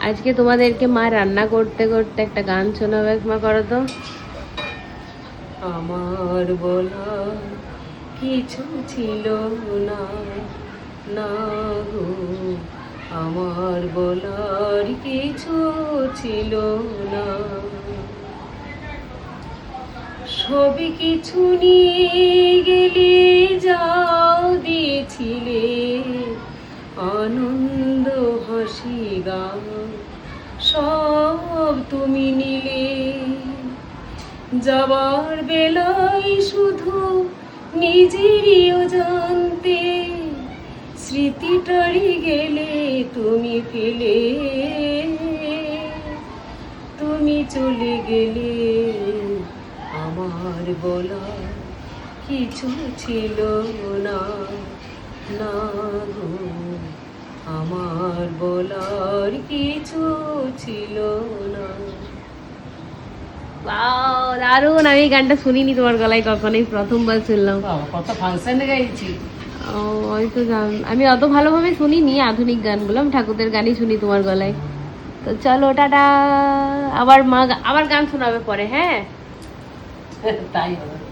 আজকে তোমাদেরকে মা রান্না করতে করতে একটা গান শোনাবে, মা করো তো। আমার বলা কিছু ছিল না, না গো, আমার বলার কিছু ছিল না, সবই কিছু নিয়ে গেলে যাও দিয়েছিলে, আনন্দ হাসি গান সব তুমি নিলে, যাবার বেলায় শুধু নিজেরই অজান্তে স্মৃতিটারি গেলে তুমি ফেলে, তুমি চলে গেলে, আমার বলা কিছু ছিল না, না গো, আমার বলার কিছু ছিল না। বাহ, দারুণ! আমি এই গানটা শুনিনি তোমার গলায় কখনোই, প্রথমবার শুনলাম। কত ফাংশনে গাইছি। ও, হয়তো আমি অত ভালোভাবে শুনিনি আধুনিক গানগুলো, আমি ঠাকুরদের গানই শুনি তোমার গলায়। তো চলো টাটা, আবার মা আবার গান শোনাবে পরে, হ্যাঁ? তাই হবে।